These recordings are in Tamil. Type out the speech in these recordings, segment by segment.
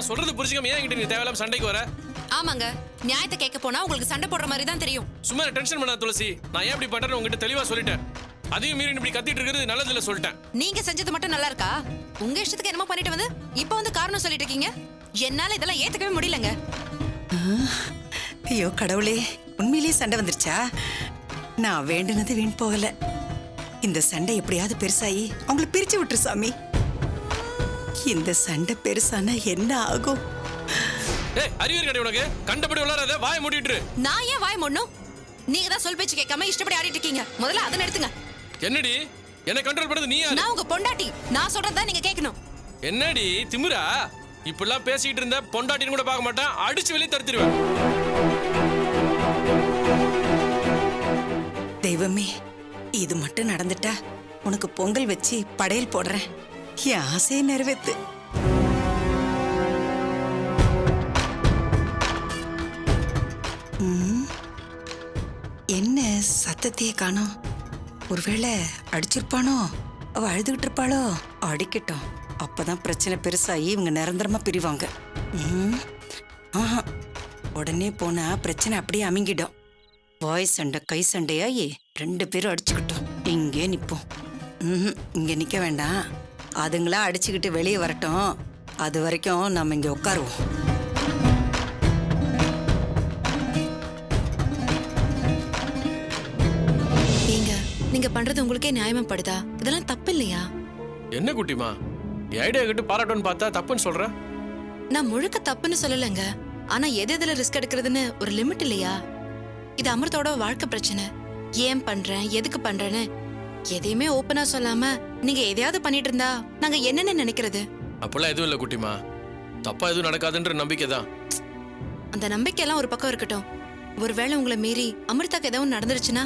நான் சொல்றது புரிஞ்சுக்காம ஏன் என்கிட்ட நீ தேவையில்லாம சண்டைக்கு வர? ஆமாங்க, நியாயத்தை கேட்க போனா உங்களுக்கு சண்டை போடுற மாதிரி தான் தெரியும். சும்மா டென்ஷன் பண்ணாத துளசி. நான் ஏன் இப்படி பண்றேன்னு உங்ககிட்ட தெளிவா சொல்லிட்டேன். அதையும் மீறி இப்படி கத்திட்டு இருக்கிறது நல்லது இல்ல சொல்லிட்டேன். நீங்க செஞ்சது மட்டும் நல்லா இருக்கா? உங்க இஷ்டத்துக்கு என்னமோ பண்ணிட்டு வந்து இப்ப வந்து காரணம் சொல்லிட்டு இருக்கீங்க. என்னால இதெல்லாம் ஏத்துக்கவே முடியலங்க. ஐயோ கடவுளே, உண்மையிலேயே சண்டை வந்துருச்சா? நான் வேண்டுனது வீண் போகல. இந்த சண்டை எப்படியாவது பெருசாயி அவங்களை பிரிச்சு விட்டுரு சாமி. இந்த சண்டை பெருசானா என்ன ஆகும்? ஏய், அறிவியல் கடை உனக்கு கண்டபடி விளையாடாத, வாயை மூடிட்டு. நான் ஏன் வாய் மூடணும்? நீங்க தான் சொல் பேச்சு கேட்காம இஷ்டப்படி ஆடிட்டு இருக்கீங்க. முதல்ல அதை எடுத்துங்க. என்னடி என்ன கண்ட்ரோல் பண்றது நீ? நான் உங்க பொண்டாட்டி, நான் சொல்றதா நீங்க கேட்கணும். என்னடி திமிரா? இப்படிலாம் பேசிட்டு இருந்த பொண்டாட்டின்னு கூட பார்க்க மாட்டேன், அடிச்சு வெளியே தடுத்துருவேன். தெய்வமே, இது மட்டும் நடந்துட்டா உனக்கு பொங்கல் வச்சு படையல் போடுறேன். என் ஆசையை நிறைவேத்து. என்ன சத்தத்தையே காணோம்? ஒருவேளை அடிச்சிருப்பானோ? அவ அழுதுகிட்டு இருப்பாளோ? அடிக்கட்டும், அப்பதான் பிரச்சனை பெருசாகி இவங்க நிரந்தரமா பிரிவாங்க. ஆஹா, உடனே போனா பிரச்சனை அப்படியே அமுங்கிடும். வாய் சண்டை கை சண்டையாயி 2 பேரும் அடிச்சுக்கிட்டோம். இங்கே நிப்போம். இங்க நிக்க வேண்டாம், அதுங்களா அடிச்சுக்கிட்டு வெளியே வரட்டும். அது வரைக்கும் நம்ம இங்க உட்காருவோம். நீங்க பண்றது உங்களுக்கே நியாயமா படுதா? இதெல்லாம் தப்பு இல்லையா? என்ன குட்டிமா, ஐடியா கிட்ட பாராட்டோன்னு பார்த்தா தப்புன்னு சொல்ற? நான் முழுக்க தப்புன்னு சொல்லலைங்க. ஆனா எதுல ரிஸ்க் எடுக்கிறதுன்னு ஒரு லிமிட் இல்லையா? இது அமிர்தோட வாழ்க்கை பிரச்சனை. ஏன் பண்றேன், எதுக்கு பண்றேன்னு எதையுமே ஓப்பனா சொல்லாம நீங்க எதையாவது பண்ணிட்டு இருந்தா நாங்க என்னென்ன நினைக்கிறது? அப்பெல்லாம் எதுவும் இல்ல குட்டிமா, தப்பா எதுவும் நடக்காதுன்ற நம்பிக்கை தான். அந்த நம்பிக்கையெல்லாம் ஒரு பக்கம் இருக்கட்டும். ஒருவேளை உங்களை மீறி அமிர்தாக்கு ஏதாவது நடந்துருச்சுன்னா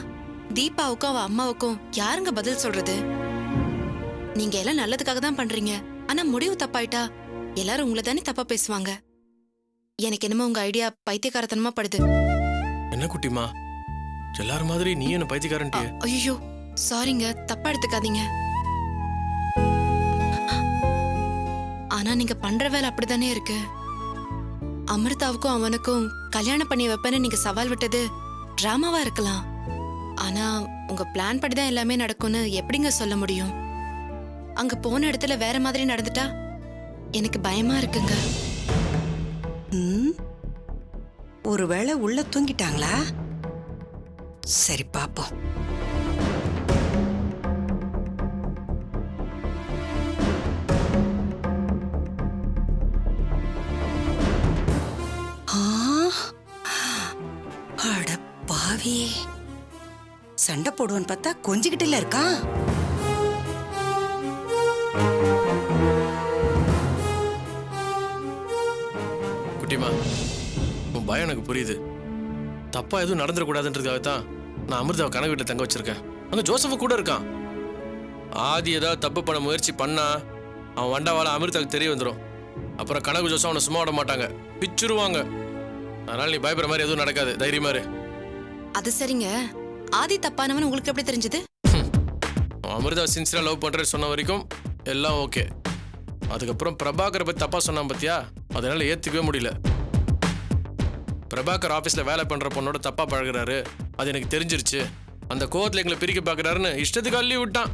தீபாவுக்கும் அவ அம்மாவுக்கும் யாருங்க பதில் சொல்றது? நீங்க எல்லாம் நல்லதுக்காக தான் பண்றீங்க. ஆனா முடிவு தப்பாயிட்டா எல்லாரும் உங்களை தானே தப்பா பேசுவாங்க. எனக்கு என்னமோ உங்க ஐடியா பைத்தியக்காரத்தனமா படுது. என்ன குட்டிமா, எல்லாரும் மாதிரி நீ என்ன பைத்தியக்காரன்ட்டியே? ஐயோ சாரிங்க, தப்பா எடுத்துக்காதீங்க. ஆனா நீங்க பண்ற வேலை அப்படித்தானே இருக்கு. அமிர்தாவுக்கும் அவனுக்கும் கல்யாணம் பண்ணி வைப்பேன்னு நீங்க சவால் விட்டது டிராமாவா இருக்கலாம். ஆனா உங்க பிளான் படிதான் எல்லாமே நடக்கும்னு எப்படிங்க சொல்ல முடியும்? அங்க போன இடத்துல வேற மாதிரி நடந்துட்டா எனக்கு பயமா இருக்குங்க. ஒருவேளை உள்ள தூங்கிட்டாங்களா? சரி பாப்போம். அட பாவி, சண்டை போடுவான்னு பார்த்தா கொஞ்சிக்கிட்டு இருக்கான். குட்டிமா, உன் பயம் எனக்கு புரியுது. தப்பா எதுவும் நடந்துடக்கூடாதுன்றதுக்காக தான் நான் அமிர்தாவை கனவு வீட்டில் தங்க வச்சிருக்கேன். அங்க ஜோசப் கூட இருக்கான். ஆதி ஏதாவது தப்பு பண்ண முயற்சி பண்ணா அவன் வண்டாவால அமிர்தாவுக்கு தெரிய வந்துடும். அப்புறம் கனகு ஜோசப் அவனை சும்மா விட மாட்டாங்க, பிச்சுருவாங்க. அதனால நீ பயப்படுற மாதிரி எதுவும் நடக்காது, தைரியமா இரு. அது சரிங்க, ஆதி தப்பானவன் உங்களுக்கு எப்படி தெரிஞ்சது? அமிர்தா சின்சியரா லவ் பண்றேன்னு சொன்ன வரைக்கும் எல்லாம் ஓகே. அதுக்கப்புறம் பிரபாகரை பத்தி தப்பா சொன்னான் பத்தியா, அதனால ஏத்துக்கவே முடியல. பிரபாகர் ஆபீஸ்ல வேலை பண்ற பொண்ணோட தப்பா பழகுறாரு, அது எனக்கு தெரிஞ்சிருச்சு. அந்த கோவத்துல எங்களை பிரிக்க பாக்குறாருன்னு இஷ்டத்துக்கு அள்ளி விட்டான்.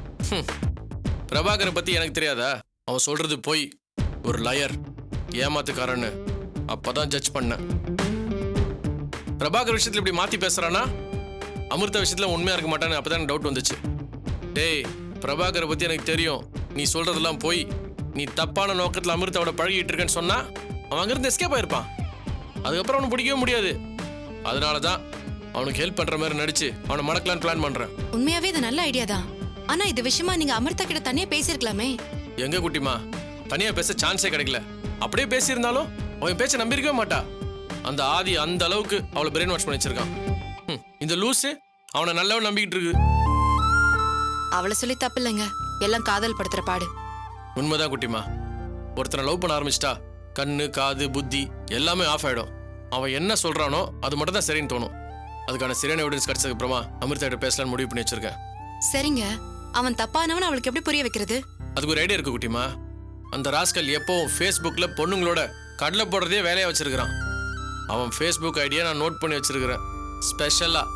பிரபாகரை பத்தி எனக்கு தெரியாதா? அவன் சொல்றது போய், ஒரு லயர், ஏமாத்துக்காரன்னு அப்பதான் ஜட்ஜ் பண்ண. பிரபாகர் விஷயத்துல இப்படி மாத்தி பேசுறானா அமிர்தா விஷயத்துல உண்மையா இருக்க மாட்டான்னு அப்பதான் டவுட் வந்துச்சு. டேய், பிரபாகரை பத்தி எனக்கு தெரியும், நீ சொல்றதெல்லாம் போய், நீ தப்பான நோக்கத்துல அமிர்தாவோட பழகிட்டு இருக்கேன்னு சொன்னா அவன் அங்கிருந்து எஸ்கேப் ஆயிருப்பான். அதுக்கப்புறம் அவனை பிடிக்கவே முடியாது. அதனாலதான் அவனுக்கு ஹெல்ப் பண்ற மாதிரி நடிச்சு அவனை மடக்கலான்னு பிளான் பண்றேன். உண்மையாவே இது நல்ல ஐடியா தான். ஆனா இது விஷயமா நீங்க அமிர்தா கிட்ட தனியா பேசிருக்கலாமே. எங்க குட்டிமா, தனியா பேச சான்ஸே கிடைக்கல. அப்படியே பேசியிருந்தாலும் அவன் பேச்ச நம்பியிருக்கவே மாட்டா. அந்த ஆதி அந்த அளவுக்கு அவளை பிரெயின் வாஷ் பண்ணி வச்சிருக்கான். இந்த லூசு அவனை நல்லவன் நம்பிக்கிட்டு இருக்கு. அவளை சொல்லி தப்பு இல்லைங்க, எல்லாம் காதல் படுத்துற பாடு. உண்மைதான் குட்டிமா, ஒருத்தனை லவ் பண்ண ஆரம்பிச்சிட்டா கண்ணு காது புத்தி எல்லாமே ஆஃப் ஆயிடும். அவன் என்ன சொல்றானோ அது மட்டும் தான் சரின்னு தோணும். அதுக்கான சரியான எவிடன்ஸ் கிடைச்சதுக்கு அப்புறமா அமிர்தா பேசலான்னு முடிவு பண்ணி வச்சிருக்கேன். சரிங்க, அவன் தப்பானவன் அவளுக்கு எப்படி புரிய வைக்கிறது? அதுக்கு ஒரு ஐடியா இருக்கு குட்டிமா. அந்த ராஸ்கல் எப்பவும் ஃபேஸ்புக்ல பொண்ணுங்களோட கடலை போடுறதே வேலையாக வச்சிருக்கிறான். அவன் ஃபேஸ்புக் ஐடியை நான் நோட் பண்ணி வச்சிருக்கிறேன். ஸ்பெஷலாக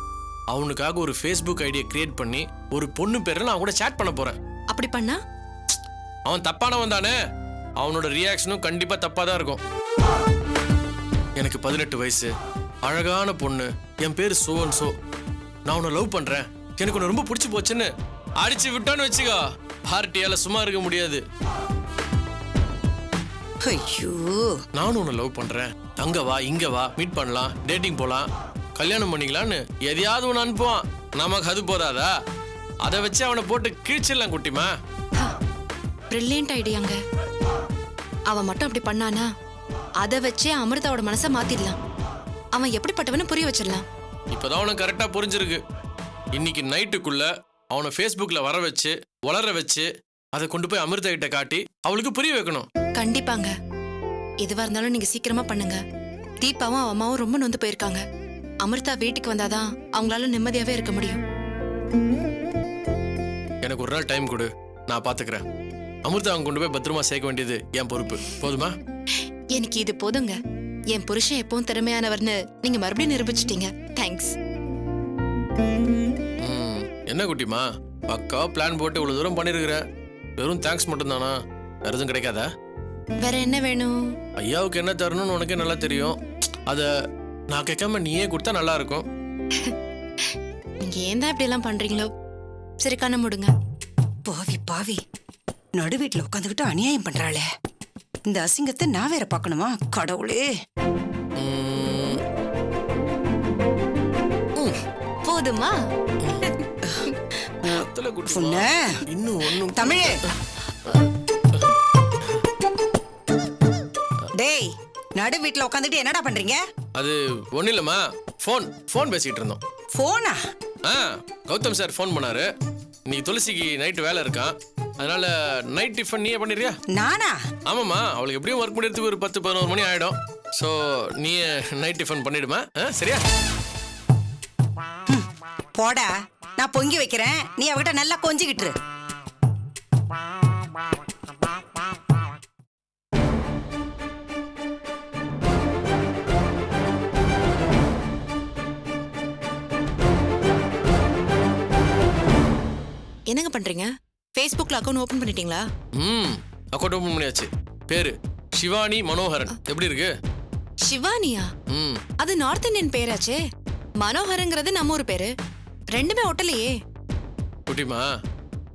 அவனுக்காக ஒரு ஃபேஸ்புக் ஐடியை கிரியேட் பண்ணி ஒரு பொண்ணு பேரில் நான் கூட சேட் பண்ண போகிறேன். அப்படி பண்ணா அவன் தப்பானவன் தானே, அவனோட ரியாக்ஷனும் கண்டிப்பாக தப்பாக தான் இருக்கும். எனக்கு 18 வயசு, அழகான பொண்ணு, என் பேர் சோ அண்ட் சோ, நான் உன்னை லவ் பண்ணுறேன், எனக்கு உன்னை ரொம்ப பிடிச்சி போச்சுன்னு அடிச்சு விட்டான்னு வச்சுக்கோ, பார்ட்டியால் சும்மா இருக்க முடியாது. ஐயோ, நானும் உன்னை லவ் பண்ணுறேன், அங்க வா இங்க வா, மீட் பண்ணலாம், டேட்டிங் போகலாம், கல்யாணம் பண்ணிக்கலான்னு எதையாவது ஒன்று அனுப்புவான். நமக்கு அது போதாதா? அதை வச்சு அவனை போட்டு கிழிச்சிடலாம் குட்டிமா. பிரில்லியன்ட் ஐடியாங்க. அவன் மட்டும் அப்படி பண்ணானா அதை வச்சே அமிர்தாவோட மனசை மாத்திடலாம். அவன் எப்படிப்பட்டவனு புரிய வச்சிடலாம். இப்போதான் அவனுக்கு கரெக்டாக புரிஞ்சிருக்கு. இன்னைக்கு நைட்டுக்குள்ள அவனை ஃபேஸ்புக்கில் வர வச்சு வளர வச்சு அதை கொண்டு போய் அமிர்தா கிட்ட காட்டி அவளுக்கு புரிய வைக்கணும். கண்டிப்பாங்க. எதுவா இருந்தாலும் நீங்க சீக்கிரமா பண்ணுங்க. தீபாவும் அவன் அம்மாவும் ரொம்ப நொந்து போயிருக்காங்க. அமிர்தா வீட்டுக்கு வந்தாதான் அவங்களால நிம்மதியாவே இருக்க முடியும். எனக்கு ஒரு நாள் டைம் கொடு, நான் பாத்துக்கிறேன். அமிர்தா அவங்க கொண்டு போய் பத்திரமா சேர்க்க வேண்டியது என் பொறுப்பு. போதுமா? எனக்கு இது போதுங்க. என் புருஷன் எப்பவும் திறமையானவர்னு நீங்க மறுபடியும் நிரூபிச்சிட்டீங்க. தேங்க்ஸ். என்ன குட்டிமா, பக்கா பிளான் போட்டு இவ்வளவு தூரம் பண்ணிருக்கிற, வெறும் தேங்க்ஸ் மட்டும் தானா? வேற எதுவும் கிடைக்காதா? வேற என்ன வேணும்? ஐயாவுக்கு என்ன தரணும்னு உனக்கே நல்லா தெரியும். அத நான் கேட்காம நீயே கொடுத்தா நல்லா இருக்கும். நீங்க ஏன் தான் இப்படி எல்லாம் பண்றீங்களோ? சரி, கண்ண முடுங்க. பாவி பாவி, நடு வீட்டுல உட்காந்துக்கிட்டு அநியாயம் பண்றாளே. இந்த அசிங்கத்தை நான் வேற பார்க்கணுமா? கடவுளே. போதுமா? இன்னும் ஒண்ணும் தமிழே. டேய், நடு வீட்டுல உட்காந்துட்டு என்னடா பண்றீங்க? அது ஒண்ணு இல்லம்மா, போன் பேசிட்டு இருந்தோம். போனா? கௌதம் சார் போன் பண்ணாரு. இன்னைக்கு துளசிக்கு நைட்டு வேலை இருக்கான், அதனால நைட் டிஃபன் நீயே பண்ணிடுறியா? நானா? ஆமாம்மா, அவளுக்கு எப்படியும் ஒர்க் முடியறதுக்கு ஒரு 10-11 மணி ஆயிடும். ஸோ நீயே நைட் டிஃபன் பண்ணிடுமா? சரியா? போடா, நான் பொங்கி வைக்கிறேன், நீ அவகிட்ட நல்லா கொஞ்சிக்கிட்டு இரு. என்னங்க பண்றீங்க? Facebookல அக்கவுண்ட் ஓபன் பண்ணிட்டீங்களா? அக்கவுண்ட் ஓபன் பண்ணியாச்சு. பேரு சிவானி மனோகரன். எப்படி இருக்கு? சிவானியா? அது நார்த் இந்தியன் பேராச்சே. மனோகரங்கிறது நம்ம ஊர் பேரு. ரெண்டுமே ஒட்டலையே. குட்டிமா,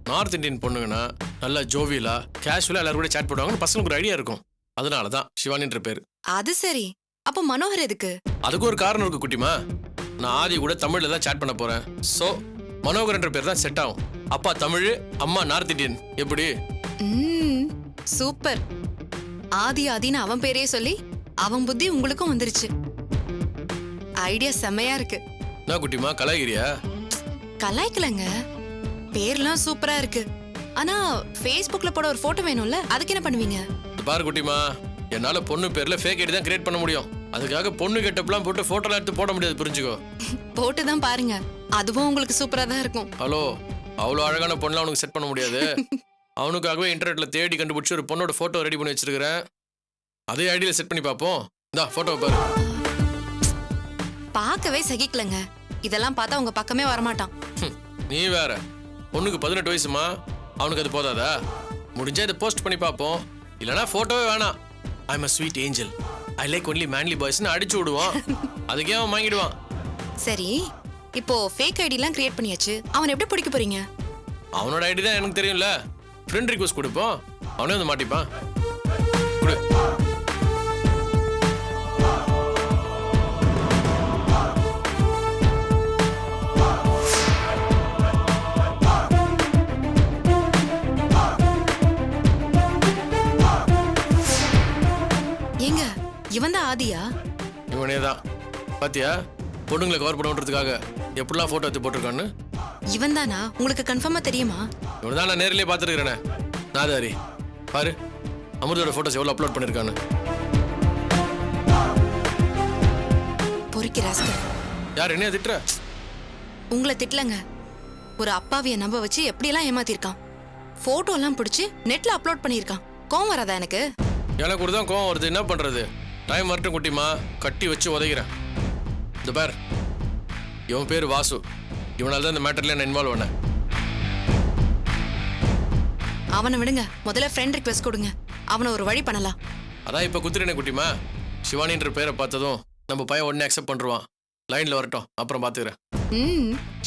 நார்த் இந்தியன் பொண்ணுங்கன்னா நல்லா ஜோவியலா கேஷுவலா எல்லாரும் கூட சேட் பண்ணுவாங்கன்னு பசங்களுக்கு ஒரு ஐடியா இருக்கும். அதனால தான் சிவானின்ற பேரு. அது சரி. அப்ப மனோகர் எதுக்கு? அதுக்கு ஒரு காரணம் இருக்கு குட்டிமா. நான் ஆதி கூட தமிழ்ல தான் சேட் பண்ண போறேன். சோ மனோகரன்ற பேர் தான் செட் ஆகும். அப்பா தமிழ், அம்மா நார்த் இந்தியன். எப்படி? சூப்பர். ஆதின்னு அவன் பேரையே சொல்லி அவன் புத்தி உங்களுக்கும் வந்துருச்சு. ஐடியா செம்மையா இருக்கு. நான் குட்டிமா கலாய்கிறியா? கலாய்க்கலங்க, பேர்லாம் சூப்பரா இருக்கு. ஆனா Facebookல போட ஒரு போட்டோ வேணும்ல, அதுக்கு என்ன பண்ணுவீங்க? பாரு குட்டிமா, என்னால பொண்ணு பேர்ல ஃபேக் ஐடி தான் கிரியேட் பண்ண முடியும். அதுக்காக பொண்ணு கெட்டப்லாம் போட்டு போட்டோலாம் எடுத்து போட முடியாது, புரிஞ்சுக்கோ. போட்டு தான் பாருங்க, அதுவும் உங்களுக்கு சூப்பரா தான் இருக்கும். ஹலோ, அவ்வளோ அழகான பொண்ணுலாம் அவனுக்கு செட் பண்ண முடியாது. அவனுக்காகவே இன்டர்நெட்ல தேடி கண்டுபிடிச்சி ஒரு பொண்ணோட போட்டோ ரெடி பண்ணி வச்சிருக்கிறேன். அதே ஐடியில செட் பண்ணி பார்ப்போம். இந்தா போட்டோ பாரு. பார்க்கவே சகிக்கலங்க. இதெல்லாம் பார்த்தா உங்க பக்கமே வரமாட்டான். நீ வேற, பொண்ணுக்கு 18 வயசுமா, அவனுக்கு அது போதாதா? முடிஞ்சா இதை போஸ்ட் பண்ணி பார்ப்போம். இல்லனா போட்டோவே வேணாம். I am a sweet angel, I like only manly boysன்னு அடிச்சு விடுவான். அதுக்கே அவன் வாங்கிடுவான். சரி, இப்போ ஃபேக் ஐடிலாம் கிரியேட் பண்ணியாச்சு, அவன் எப்படி பிடிக்க போறீங்க? அவனோட ஐடி தான் எனக்கு தெரியும்ல. ஃப்ரெண்ட் ரிக்வெஸ்ட் கொடுப்போம், அவனே வந்து மாட்டிப்பான். கொடு. ஏங்க, இவன் தான் ஆதியா? இவனே தான். பாத்தியா, பொண்ணுங்களை கவர் பண்ணுறதுக்காக எப்படிலாம் போட்டோ எடுத்து போட்டிருக்கான்னு. இவன் தானா? உங்களுக்கு கன்ஃபார்மா தெரியுமா? இவன் தான் நான் நேரிலே பார்த்துருக்கிறேனே. நாதாரி பாரு, அமிர்தோட போட்டோஸ் எவ்வளோ அப்லோட் பண்ணிருக்கான்னு. பொறுக்கி ராஸ்கல். யார் என்னைய திட்டுற? உங்களை திட்டலங்க, ஒரு அப்பாவிய நம்ப வச்சு எப்படியெல்லாம் ஏமாத்திருக்கான். போட்டோ எல்லாம் பிடிச்சி நெட்ல அப்லோட் பண்ணிருக்கான். கோவம் வராதா எனக்கு? எனக்கு கூட தான் கோவம் வருது, என்ன பண்றது? டைம் வரட்டும் குட்டிமா, கட்டி வச்சு உதைக்கிறேன். இந்த பார், இவன் பேர் வாசு. இவனால தான் இந்த மேட்டர்ல நான் இன்வால்வ் பண்ணேன். அவனை விடுங்க, முதல்ல ஃப்ரெண்ட் ரிக்வெஸ்ட் கொடுங்க, அவனை ஒரு வழி பண்ணலாம். அதான் இப்ப குத்துறேனே குட்டிமா. சிவானின்ற பேரை பார்த்ததும் நம்ம பையன் உடனே அக்செப்ட் பண்ணுவான். லைன்ல வரட்டும், அப்புறம் பாத்துக்கிறேன்.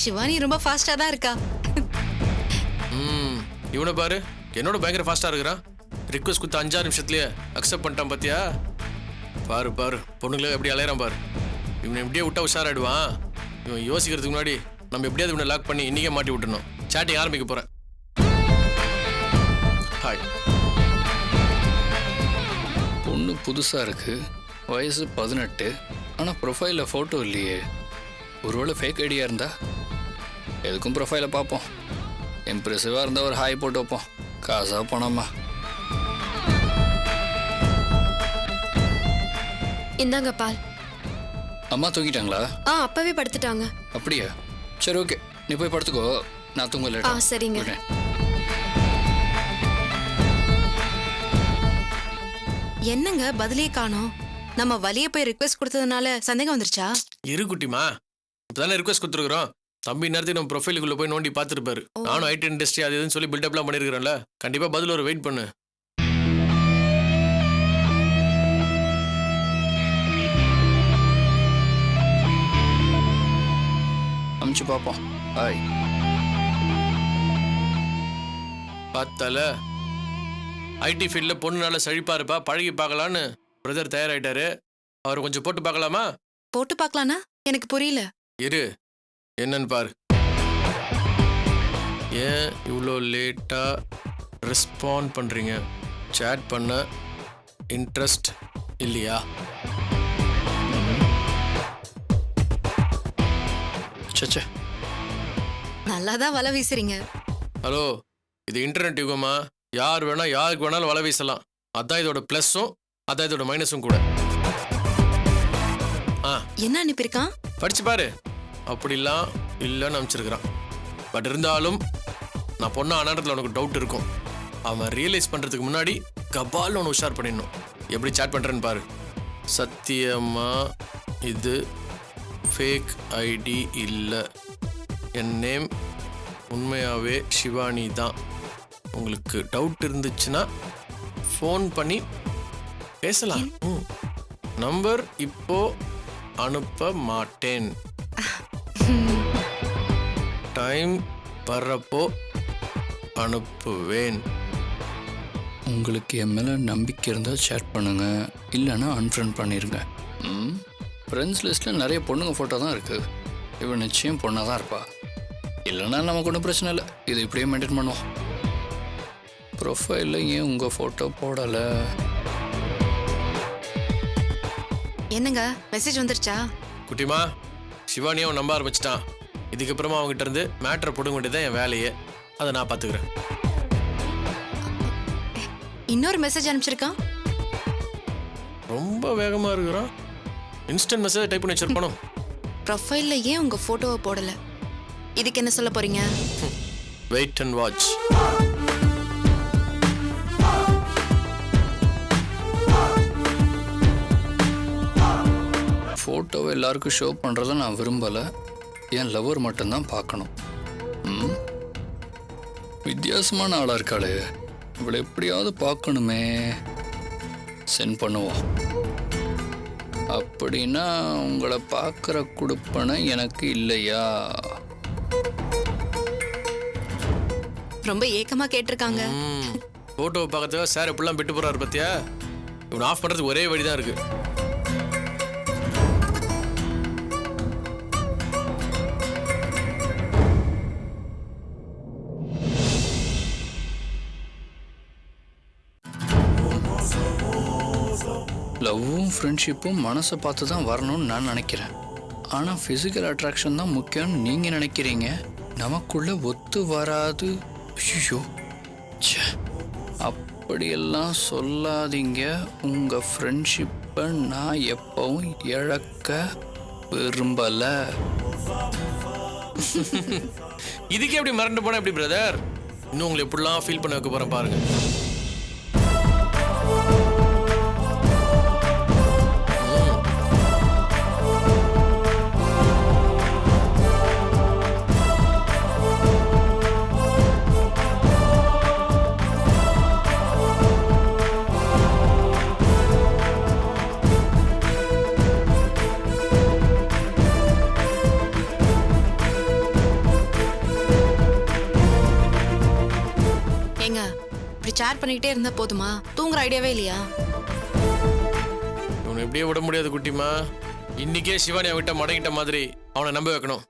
சிவானி ரொம்ப ஃபாஸ்டா தான் இருக்கா. இவனை பாரு, என்னோட பயங்கர ஃபாஸ்டா இருக்கிறான். ரிக்வெஸ்ட் கொடுத்த 5 நிமிஷத்துலயே அக்செப்ட் பண்ணிட்டான் பாத்தியா? பாரு பாரு, பொண்ணுங்களை எப்படி அலையறான் பாரு. இவனை எப்படியே விட்டா உஷாராயிடுவான். இவன் யோசிக்கிறதுக்கு முன்னாடி நம்ம எப்படியாவது இவனை லாக் பண்ணி இன்னைக்கே மாட்டி விட்டுணும். சாட்டிங் ஆரம்பிக்க போறேன். ஹாய். பொண்ணு புதுசாக இருக்கு, வயசு 18, ஆனால் ப்ரொஃபைலில் ஃபோட்டோ இல்லையே. ஒருவேளை ஃபேக் ஐடியா இருந்தா எதுக்கும் ப்ரொஃபைலை பார்ப்போம். இம்ப்ரெசிவாக இருந்தால் ஒரு ஹாய் போட்டு வைப்போம். காசா பணமா? இந்தாங்க பால். அம்மா தூங்கிட்டாங்களா? அப்பவே படுத்துட்டாங்க. அப்படியா? சரி, ஓகே, நீ போய் படுத்துக்கோ, நான் தூங்கல. சரிங்க. என்னங்க பதிலே காணோம்? நம்ம வலிய போய் ரிக்வெஸ்ட் கொடுத்ததுனால சந்தேகம் வந்துருச்சா? இரு குட்டிமா, இப்பதானே ரிக்வெஸ்ட் கொடுத்துருக்குறோம். தம்பி நேரத்துக்கு நம்ம ப்ரொஃபைலுக்குள்ள போய் நோண்டி பார்த்துருப்பாரு. நானும் ஐடி இண்டஸ்ட்ரி அது இதுன்னு சொல்லி பில்டப்லாம் பண்ணிருக்கிறேன்ல. கண்டிப்பா பதில் ஒரு வெயிட் பண்ணு. அமிச்சு பார்ப்போம். ஹாய். பார்த்தால ஐடி ஃபீல்டில் பொண்ணுனால செழிப்பா இருப்பா, பழகி பார்க்கலான்னு பிரதர் தயாராயிட்டாரு. அவர் கொஞ்சம் போட்டு பார்க்கலாமா? போட்டு பார்க்கலானா? எனக்கு புரியல. இரு, என்னன்னு பாரு. ஏன் இவ்வளோ லேட்டாக ரெஸ்பாண்ட் பண்ணுறீங்க? சேட் பண்ண இன்ட்ரெஸ்ட் இல்லையா? சச்சே, நல்லா தான் வலை வீசுறீங்க. ஹலோ, இது இன்டர்நெட் யுகமா? யார் வேணா யாருக்கு வேணாலும் வலை வீசலாம். அதான் இதோட ப்ளஸ்ஸும் அதான் இதோட மைனஸும் கூட. என்ன அனுப்பியிருக்கான்? படிச்சு பாரு. அப்படிலாம் இல்லைன்னு அனுப்பிச்சிருக்கிறான். பட் இருந்தாலும் நான் பொண்ணா ஆனான்றதுல உனக்கு டவுட் இருக்கும். அவன் ரியலைஸ் பண்ணுறதுக்கு முன்னாடி கபால் ஒன்று உஷார் பண்ணிடணும். எப்படி சேட் பண்ணுறேன்னு பாரு. சத்தியமா இது ஃபேக் ஐடி இல்லை. என் நேம் உண்மையாகவே சிவானி தான். உங்களுக்கு டவுட் இருந்துச்சுன்னா ஃபோன் பண்ணி பேசலாம். நம்பர் இப்போ அனுப்ப மாட்டேன். டைம் வர்றப்போ அனுப்புவேன். உங்களுக்கு என் மேலே நம்பிக்கை இருந்தால் சேட் பண்ணுங்க, இல்லைன்னா அன்ஃப்ரெண்ட் பண்ணிடுங்க. ஃப்ரெண்ட்ஸ் லிஸ்ட்டில் நிறைய பொண்ணுங்க ஃபோட்டோ தான் இருக்குது. இவன் நிச்சயம் பொண்ணாக தான் இருப்பா. இல்லைன்னா நமக்கு ஒன்றும் பிரச்சனை இல்லை, இது இப்படியே மெயின்டைன் பண்ணுவோம். ப்ரொஃபைலில் ஏன் உங்கள் ஃபோட்டோ போடலை? என்னங்க மெசேஜ் வந்துருச்சா? குட்டிமா, சிவானியை அவன் நம்ப ஆரம்பிச்சிட்டான். இதுக்கப்புறமா அவங்ககிட்ட இருந்து மேட்ரை போட வேண்டியதான் என் வேலையே. அதை நான் பார்த்துக்கிறேன். இன்னொரு மெசேஜ் அனுப்பிச்சிருக்கான். ரொம்ப வேகமாக இருக்கிறான். இன்ஸ்டன்ட் மெசேஜ் டைப் பண்ணி வச்சிருப்பானோ. ப்ரொஃபைல்ல ஏன் உங்க போட்டோவை போடல? இதுக்கு என்ன சொல்ல போறீங்க? Wait and watch. ஃபோட்டோவை எல்லாருக்கும் ஷோ பண்ணுறத நான் விரும்பலை. என் லவர் மட்டும்தான் பார்க்கணும். வித்தியாசமான ஆளாக இருக்காளே, இவளை எப்படியாவது பார்க்கணுமே. சென்ட் பண்ணுவோம். அப்படின்னா உங்களை பார்க்குற கொடுப்பனை எனக்கு இல்லையா? ரொம்ப ஏக்கமா கேட்டிருக்காங்க. ஃபோட்டோவை பார்க்கறதுக்காக சார் எப்படிலாம் விட்டு போறாரு பத்தியா? இவனை ஆஃப் பண்ணுறதுக்கு ஒரே வழி தான் இருக்கு. லவ்வும் ஃப்ரெண்ட்ஷிப்பும் மனசை பார்த்து தான் வரணும்னு நான் நினைக்கிறேன். ஆனால் ஃபிசிக்கல் அட்ராக்ஷன் தான் முக்கியம்னு நீங்கள் நினைக்கிறீங்க. நமக்குள்ள ஒத்து வராது. ஐயோ, ச்சே, அப்படியெல்லாம் சொல்லாதீங்க. உங்கள் ஃப்ரெண்ட்ஷிப்பை நான் எப்பவும் இழக்க விரும்பலை. இதுக்கே எப்படி மறந்து போனா எப்படி பிரதர்? இன்னும் உங்களை எப்படிலாம் ஃபீல் பண்ண வைக்க போறேன் பாருங்க. ஷேர் பண்ணிக்கிட்டே இருந்தா போதுமா? தூங்குற ஐடியாவே இல்லையா? இவனை எப்படியே விட முடியாது குட்டிமா. இன்னைக்கே சிவானியா விட்ட மடங்கிட்ட மாதிரி அவனை நம்ப வைக்கணும்.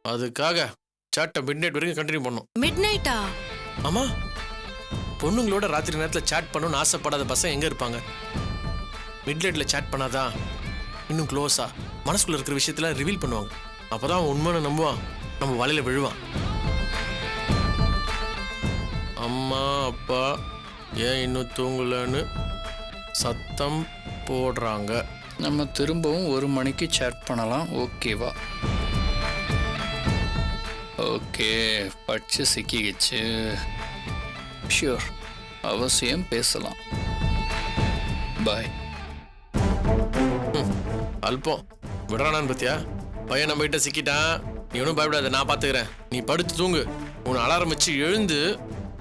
அதுக்காக சாட்டை மிட் நைட் வரைக்கும் கண்டினியூ பண்ணும். மிட் நைட்டா? ஆமா, பொண்ணுங்களோட ராத்திரி நேரத்தில் சேட் பண்ணணும்னு ஆசைப்படாத பசங்க எங்க இருப்பாங்க? மிட் நைட்ல சேட் பண்ணாதான் இன்னும் க்ளோஸா மனசுக்குள்ள இருக்கிற விஷயத்துல ரிவீல் பண்ணுவாங்க. அப்பதான் அவன் உண்மையை நம்புவான், நம்ம வலையில விழுவான். அம்மா அப்பா ஏன் இன்னும் தூங்கலன்னு சத்தம் போடுறாங்க. நம்ம திரும்பவும் 1 மணிக்கு சேட் பண்ணலாம், ஓகேவா? ஓகே, படிச்சு சிக்கிக்கிச்சு. ஷியோர், அவசியம் பேசலாம். பாய். அல்பம் விடுறானான்னு பத்தியா? பையன் நம்ம கிட்ட சிக்கிட்டான். நீ ஒன்றும் பயப்படாத, நான் பார்த்துக்கிறேன். நீ படுத்து தூங்கு. உன்னை அலாரம் வச்சு எழுந்து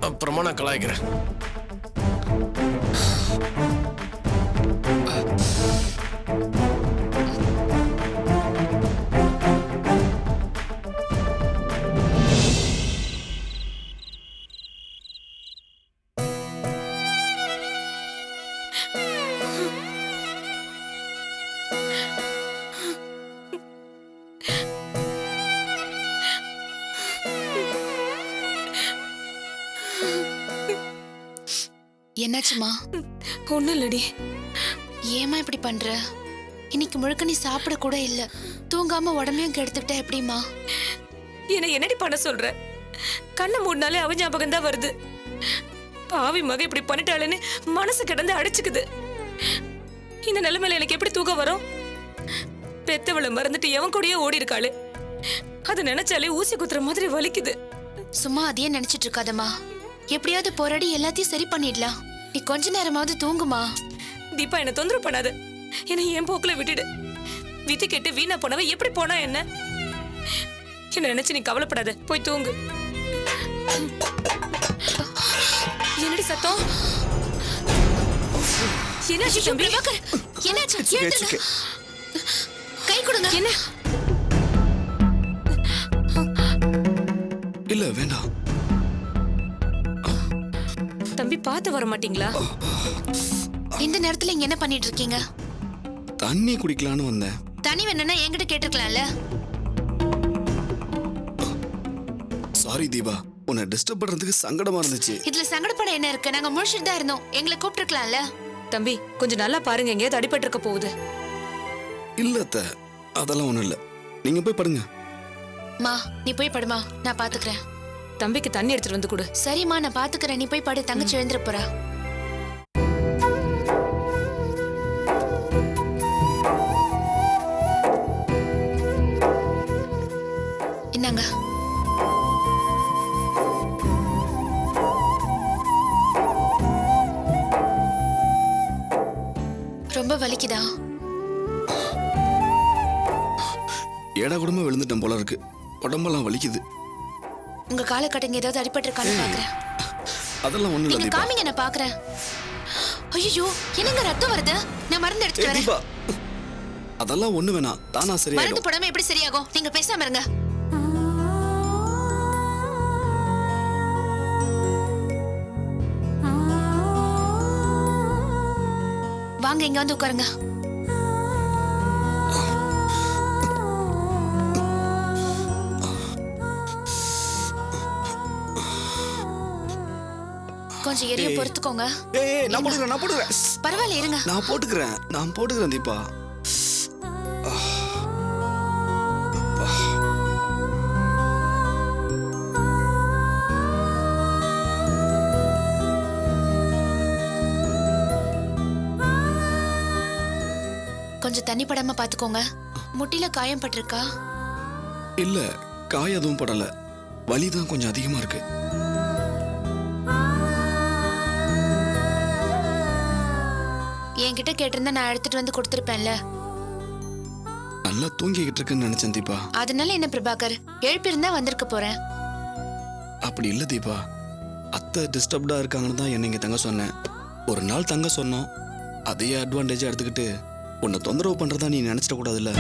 அப்புறமா நான் கலாய்க்கிறேன். என்னாச்சுமா? ஒன்றும் இல்லடி. ஏமா இப்படி பண்ற? இன்னைக்கு முழுக்க நீ சாப்பிட கூட இல்ல. தூங்காம உடம்பையும் கெடுத்துக்கிட்ட எப்படிமா? என்னை என்னடி பண்ண சொல்ற? கண்ணை மூடினாலே அவ ஞாபகம் தான் வருது. பாவி மக இப்படி பண்ணிட்டாளேன்னு மனசு கிடந்து அடிச்சுக்குது. இந்த நிலைமையில எனக்கு எப்படி தூக்கம் வரும்? பெத்தவளை மறந்துட்டு எவன் கூடயே ஓடி இருக்காளு. அது நினைச்சாலே ஊசி குத்துற மாதிரி வலிக்குது. சும்மா அதையே நினைச்சிட்டு இருக்காதம்மா. எப்படியாவது போராடி எல்லாத்தையும் சரி பண்ணிடலாம். நீ கொஞ்ச நேரமாவது தூங்குமா. தீபா, என்ன தொந்தரவு பண்ணாத. என்னை என் போக்குல விட்டுடு. வித்து கேட்டு வீணா போனவ எப்படி போனா என்ன? என்ன நினைச்சு நீ கவலைப்படாத, போய் தூங்கு. என்னடி சத்தம்? என்னாச்சு தம்பி? பிரபாகர், என்னாச்சு? எழுந்துங்க. கை கொடுங்க. என்ன? இல்ல வேண்டாம். தம்பி, பார்த்து வர மாட்டீங்களா? இந்த நேரத்துல இங்க என்ன பண்ணிட்டு இருக்கீங்க? தண்ணி குடிக்கலான்னு வந்தேன். தனி வேணும்னா என்கிட்ட கேட்டிருக்கலாம்ல. சாரி தீபா, உன்னை டிஸ்டர்ப் பண்றதுக்கு சங்கடமா இருந்துச்சு. இதுல சங்கடப்பட என்ன இருக்கு? நாங்க முழிச்சிட்டு தான் இருந்தோம். எங்களை கூப்பிட்டுருக்கலாம்ல. தம்பி, கொஞ்சம் நல்லா பாருங்க, எங்கேயாவது அடிபட்டு இருக்க போகுது. இல்ல அத்தை, அதெல்லாம் ஒண்ணும் இல்ல. நீங்க போய் படுங்க. மா, நீ போய் படுமா, நான் பாத்துக்கிறேன். தம்பிக்கு தண்ணி எடுத்துட்டு வந்து கொடு. சரிம்மா, நான் பாத்துக்கிறேன். நீ போய் படு, தங்கச்சி எழுந்துற போறா. இந்தாங்க. ரொம்ப வலிக்குதா? ஏடா கூடமா விழுந்துட்டேன் போல இருக்கு. உடம்பெல்லாம் வலிக்குது. உங்க காலை கட்டுங்க, ஏதாவது அடிபட்டு இருக்கான்னு பாக்குறேன். அதெல்லாம் ஒண்ணும் இல்ல நீங்க தீபா. காமிங்க, நான் பாக்குறேன். ஐயோ, என்னங்க ரத்தம் வருது? நான் மருந்து எடுத்துட்டு வரேன். தீபா, அதெல்லாம் ஒண்ணு வேணாம், தானா மருந்து சரியாயிடும். போடாம எப்படி சரியாகும்? நீங்க பேசாம இருங்க. வாங்க, இங்க வந்து உட்காருங்க. கொஞ்சம் எரிய பொறுத்துக்கோங்க. ஏய், நான் போட்டுக்கிறேன். பரவாயில்ல, இருங்க. நான் போட்டுக்கிறேன் தீபா. கொஞ்சம் தண்ணி படாம பாத்துக்கோங்க. முட்டில காயம் பட்டிருக்கா? இல்ல, காய் எதுவும் படல. வலி தான் கொஞ்சம் அதிகமா இருக்கு. என்கிட்ட கேட்டிருந்தா நான் எடுத்துட்டு வந்து கொடுத்துருப்பேன்ல. நல்லா தூங்கிக்கிட்டு இருக்குன்னு நினைச்சேன் தீபா. அதனால என்ன பிரபாகர், எழுப்பியிருந்தா வந்திருக்க போறேன். அப்படி இல்ல தீபா, அத்தை டிஸ்டர்ப்டா இருக்காங்கன்னு தான் என்ன இங்க தங்க சொன்னேன். ஒரு நாள் தங்க சொன்னோம், அதையே அட்வான்டேஜா எடுத்துக்கிட்டு உன்னை தொந்தரவு பண்றதா நீ நினைச்சிட கூடாதுல்ல.